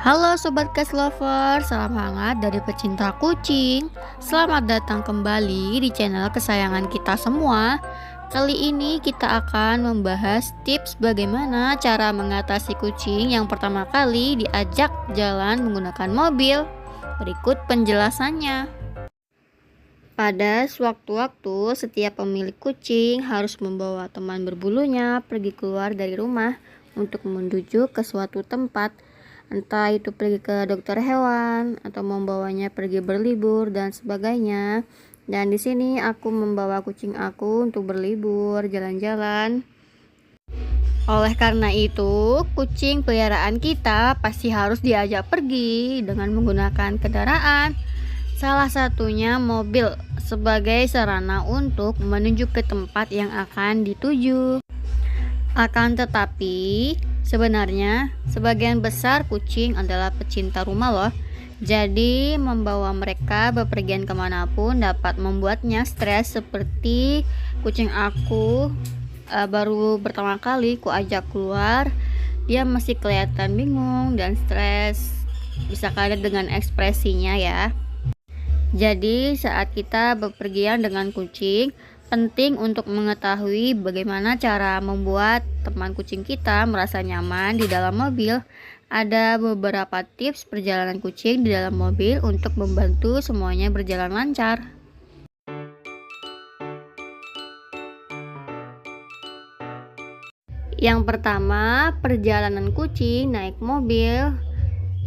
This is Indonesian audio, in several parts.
Halo Sobat Cat Lover, salam hangat dari pecinta kucing. Selamat datang kembali di channel kesayangan kita semua. Kali ini kita akan membahas tips bagaimana cara mengatasi kucing yang pertama kali diajak jalan menggunakan mobil. Berikut penjelasannya. Pada sewaktu-waktu, setiap pemilik kucing harus membawa teman berbulunya pergi keluar dari rumah untuk menuju ke suatu tempat. Entah itu pergi ke dokter hewan atau membawanya pergi berlibur dan sebagainya. Dan di sini aku membawa kucing aku untuk berlibur, jalan-jalan. Oleh karena itu, kucing peliharaan kita pasti harus diajak pergi dengan menggunakan kendaraan. Salah satunya mobil sebagai sarana untuk menuju ke tempat yang akan dituju. Akan tetapi, sebenarnya sebagian besar kucing adalah pecinta rumah loh. Jadi membawa mereka bepergian kemanapun dapat membuatnya stres. Seperti kucing aku baru pertama kali ku ajak keluar, dia masih kelihatan bingung dan stres. Bisa kalian dengan ekspresinya ya. Jadi saat kita bepergian dengan kucing, penting untuk mengetahui bagaimana cara membuat teman kucing kita merasa nyaman di dalam mobil. Ada beberapa tips perjalanan kucing di dalam mobil untuk membantu semuanya berjalan lancar. Yang pertama, perjalanan kucing naik mobil.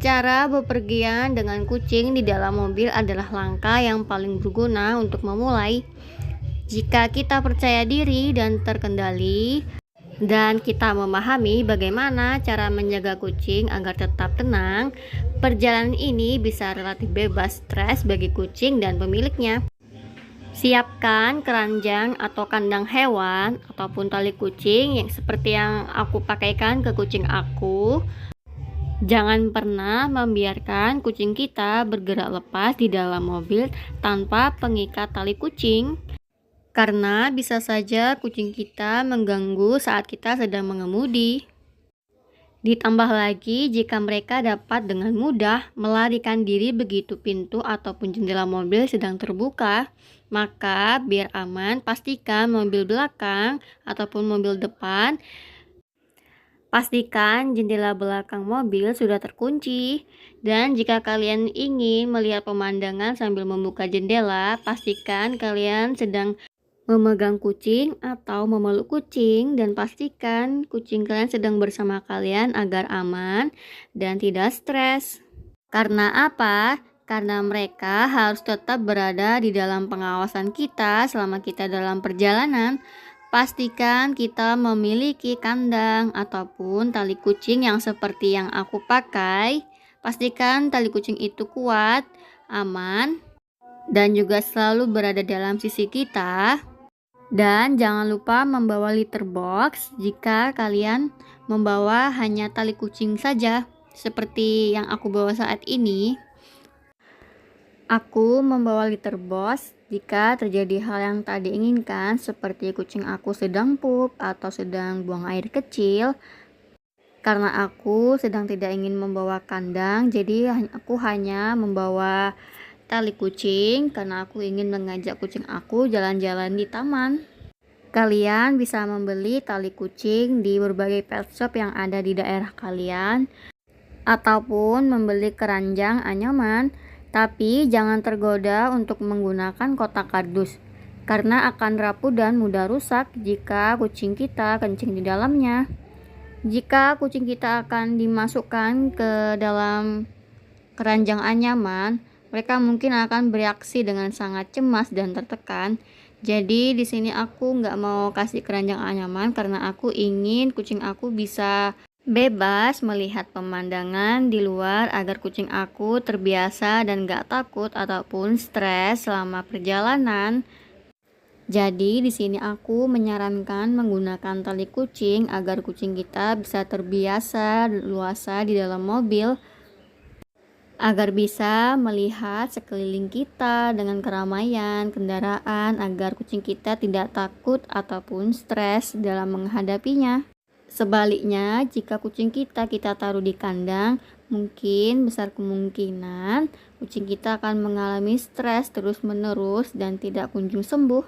Cara bepergian dengan kucing di dalam mobil adalah langkah yang paling berguna untuk memulai. Jika kita percaya diri dan terkendali, dan kita memahami bagaimana cara menjaga kucing agar tetap tenang, perjalanan ini bisa relatif bebas stres bagi kucing dan pemiliknya. Siapkan keranjang atau kandang hewan ataupun tali kucing yang seperti yang aku pakaikan ke kucing aku. Jangan pernah membiarkan kucing kita bergerak lepas di dalam mobil tanpa pengikat tali kucing, karena bisa saja kucing kita mengganggu saat kita sedang mengemudi. Ditambah lagi, jika mereka dapat dengan mudah melarikan diri begitu pintu ataupun jendela mobil sedang terbuka, maka biar aman, pastikan mobil belakang ataupun mobil depan, pastikan jendela belakang mobil sudah terkunci. Dan jika kalian ingin melihat pemandangan sambil membuka jendela, pastikan kalian sedang memegang kucing atau memeluk kucing, dan pastikan kucing kalian sedang bersama kalian agar aman dan tidak stres. Karena apa? Karena mereka harus tetap berada di dalam pengawasan kita selama kita dalam perjalanan. Pastikan kita memiliki kandang ataupun tali kucing yang seperti yang aku pakai. Pastikan tali kucing itu kuat, aman, dan juga selalu berada dalam sisi kita. Dan jangan lupa membawa litter box jika kalian membawa hanya tali kucing saja, seperti yang aku bawa saat ini. Aku membawa litter box jika terjadi hal yang tak diinginkan, seperti kucing aku sedang pup atau sedang buang air kecil. Karena aku sedang tidak ingin membawa kandang, jadi aku hanya membawa tali kucing karena aku ingin mengajak kucing aku jalan-jalan di taman. Kalian bisa membeli tali kucing di berbagai pet shop yang ada di daerah kalian, ataupun membeli keranjang anyaman. Tapi jangan tergoda untuk menggunakan kotak kardus, karena akan rapuh dan mudah rusak jika kucing kita kencing di dalamnya. Jika kucing kita akan dimasukkan ke dalam keranjang anyaman, mereka mungkin akan bereaksi dengan sangat cemas dan tertekan. Jadi di sini aku nggak mau kasih keranjang anyaman karena aku ingin kucing aku bisa bebas melihat pemandangan di luar agar kucing aku terbiasa dan gak takut ataupun stres selama perjalanan. Jadi di sini aku menyarankan menggunakan tali kucing agar kucing kita bisa terbiasa luasa di dalam mobil, agar bisa melihat sekeliling kita dengan keramaian kendaraan, agar kucing kita tidak takut ataupun stres dalam menghadapinya. Sebaliknya, jika kucing kita taruh di kandang, mungkin besar kemungkinan kucing kita akan mengalami stres terus-menerus dan tidak kunjung sembuh.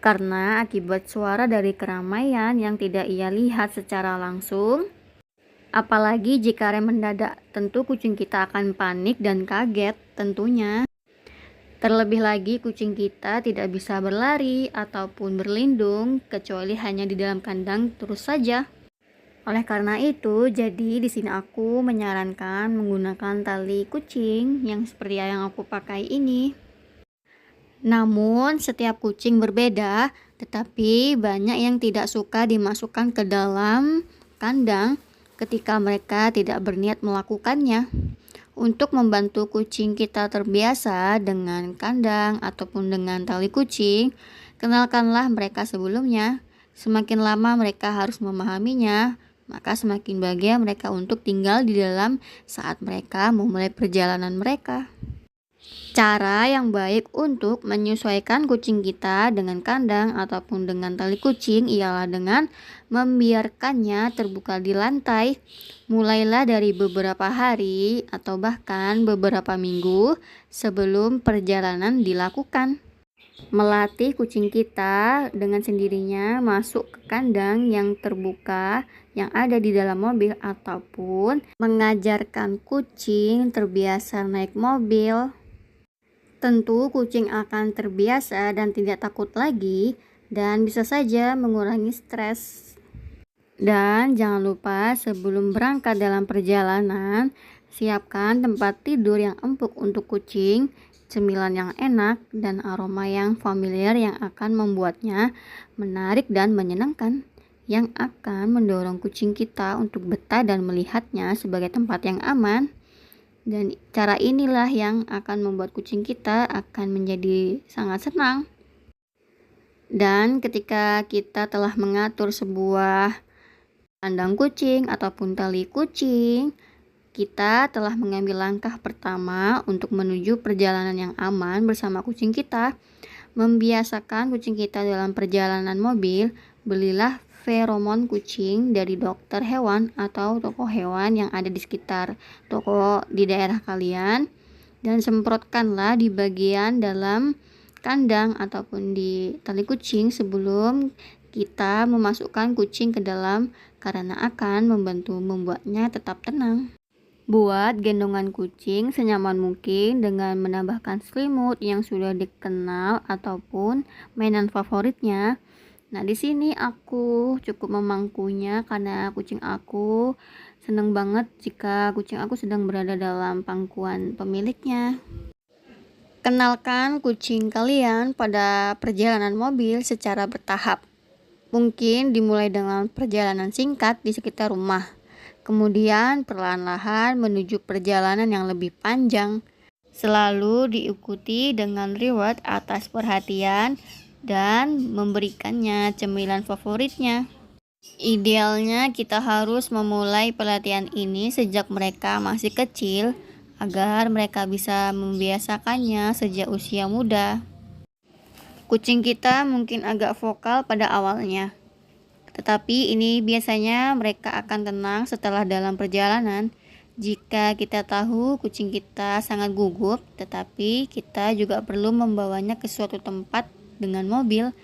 Karena akibat suara dari keramaian yang tidak ia lihat secara langsung, apalagi jika rem mendadak, tentu kucing kita akan panik dan kaget tentunya. Terlebih lagi kucing kita tidak bisa berlari ataupun berlindung kecuali hanya di dalam kandang terus saja. Oleh karena itu, jadi di sini aku menyarankan menggunakan tali kucing yang seperti yang aku pakai ini. Namun, setiap kucing berbeda, tetapi banyak yang tidak suka dimasukkan ke dalam kandang ketika mereka tidak berniat melakukannya. Untuk membantu kucing kita terbiasa dengan kandang ataupun dengan tali kucing, kenalkanlah mereka sebelumnya. Semakin lama mereka harus memahaminya, maka semakin bahagia mereka untuk tinggal di dalam saat mereka memulai perjalanan mereka. Cara yang baik untuk menyesuaikan kucing kita dengan kandang ataupun dengan tali kucing ialah dengan membiarkannya terbuka di lantai. Mulailah dari beberapa hari atau bahkan beberapa minggu sebelum perjalanan dilakukan. Melatih kucing kita dengan sendirinya masuk ke kandang yang terbuka yang ada di dalam mobil ataupun mengajarkan kucing terbiasa naik mobil. Tentu kucing akan terbiasa dan tidak takut lagi dan bisa saja mengurangi stres. Dan jangan lupa sebelum berangkat dalam perjalanan, siapkan tempat tidur yang empuk untuk kucing, cemilan yang enak, dan aroma yang familiar yang akan membuatnya menarik dan menyenangkan, yang akan mendorong kucing kita untuk betah dan melihatnya sebagai tempat yang aman. Dan cara inilah yang akan membuat kucing kita akan menjadi sangat senang. Dan ketika kita telah mengatur sebuah kandang kucing ataupun tali kucing, kita telah mengambil langkah pertama untuk menuju perjalanan yang aman bersama kucing kita. Membiasakan kucing kita dalam perjalanan mobil, belilah feromon kucing dari dokter hewan atau toko hewan yang ada di sekitar toko di daerah kalian, dan semprotkanlah di bagian dalam kandang ataupun di tali kucing sebelum kita memasukkan kucing ke dalam, karena akan membantu membuatnya tetap tenang. Buat gendongan kucing senyaman mungkin dengan menambahkan selimut yang sudah dikenal ataupun mainan favoritnya. Nah, di sini aku cukup memangkunya karena kucing aku seneng banget jika kucing aku sedang berada dalam pangkuan pemiliknya. Kenalkan kucing kalian pada perjalanan mobil secara bertahap. Mungkin dimulai dengan perjalanan singkat di sekitar rumah. Kemudian perlahan-lahan menuju perjalanan yang lebih panjang. Selalu diikuti dengan reward atas perhatian dan memberikannya cemilan favoritnya. Idealnya kita harus memulai pelatihan ini sejak mereka masih kecil agar mereka bisa membiasakannya sejak usia muda. Kucing kita mungkin agak vokal pada awalnya, tetapi ini biasanya mereka akan tenang setelah dalam perjalanan. Jika kita tahu kucing kita sangat gugup, tetapi kita juga perlu membawanya ke suatu tempat dengan mobil,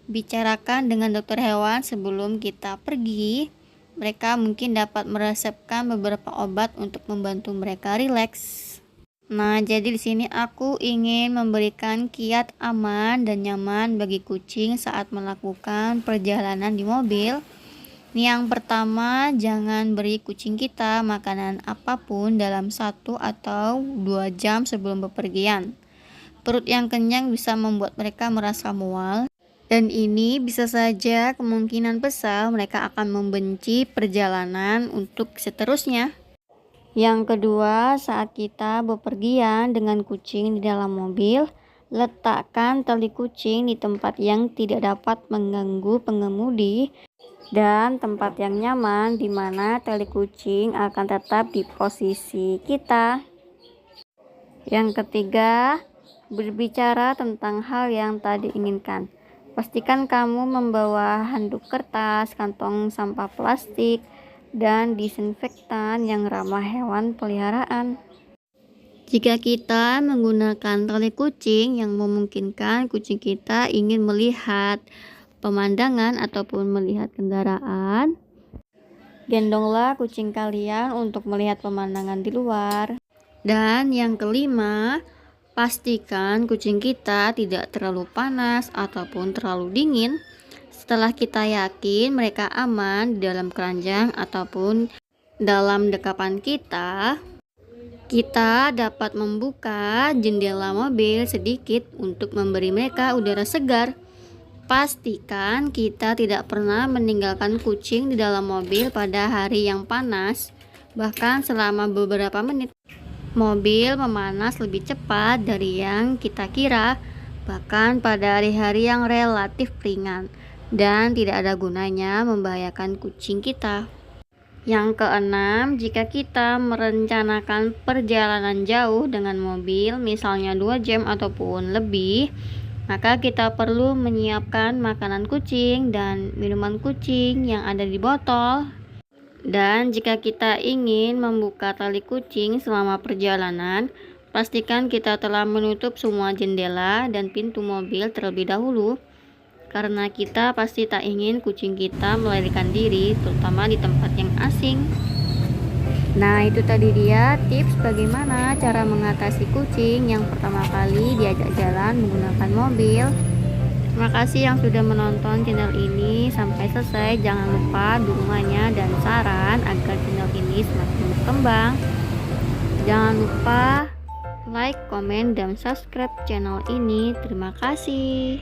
bicarakan dengan dokter hewan sebelum kita pergi. Mereka mungkin dapat meresepkan beberapa obat untuk membantu mereka rileks. Nah, jadi di sini aku ingin memberikan kiat aman dan nyaman bagi kucing saat melakukan perjalanan di mobil. Yang pertama, jangan beri kucing kita makanan apapun dalam 1 atau 2 jam sebelum bepergian. Perut yang kenyang bisa membuat mereka merasa mual, dan ini bisa saja kemungkinan besar mereka akan membenci perjalanan untuk seterusnya. Yang kedua, saat kita bepergian dengan kucing di dalam mobil, letakkan tali kucing di tempat yang tidak dapat mengganggu pengemudi dan tempat yang nyaman di mana tali kucing akan tetap di posisi kita. Yang ketiga, berbicara tentang hal yang tadi inginkan. Pastikan kamu membawa handuk kertas, kantong sampah plastik, dan disinfektan yang ramah hewan peliharaan. Jika kita menggunakan tali kucing yang memungkinkan kucing kita ingin melihat pemandangan ataupun melihat kendaraan, gendonglah kucing kalian untuk melihat pemandangan di luar. Dan yang kelima, pastikan kucing kita tidak terlalu panas ataupun terlalu dingin. Setelah kita yakin mereka aman di dalam keranjang ataupun dalam dekapan kita dapat membuka jendela mobil sedikit untuk memberi mereka udara segar. Pastikan kita tidak pernah meninggalkan kucing di dalam mobil pada hari yang panas. Bahkan selama beberapa menit, mobil memanas lebih cepat dari yang kita kira, bahkan pada hari-hari yang relatif ringan, dan tidak ada gunanya membahayakan kucing kita. Yang keenam, jika kita merencanakan perjalanan jauh dengan mobil, misalnya 2 jam ataupun lebih, maka kita perlu menyiapkan makanan kucing dan minuman kucing yang ada di botol. Dan jika kita ingin membuka tali kucing selama perjalanan, pastikan kita telah menutup semua jendela dan pintu mobil terlebih dahulu, karena kita pasti tak ingin kucing kita melarikan diri, terutama di tempat yang asing. Nah, itu tadi dia tips bagaimana cara mengatasi kucing yang pertama kali diajak jalan menggunakan mobil. Terima kasih yang sudah menonton channel ini sampai selesai. Jangan lupa dukungannya dan saran agar channel ini semakin berkembang. Jangan lupa like, komen, dan subscribe channel ini. Terima kasih.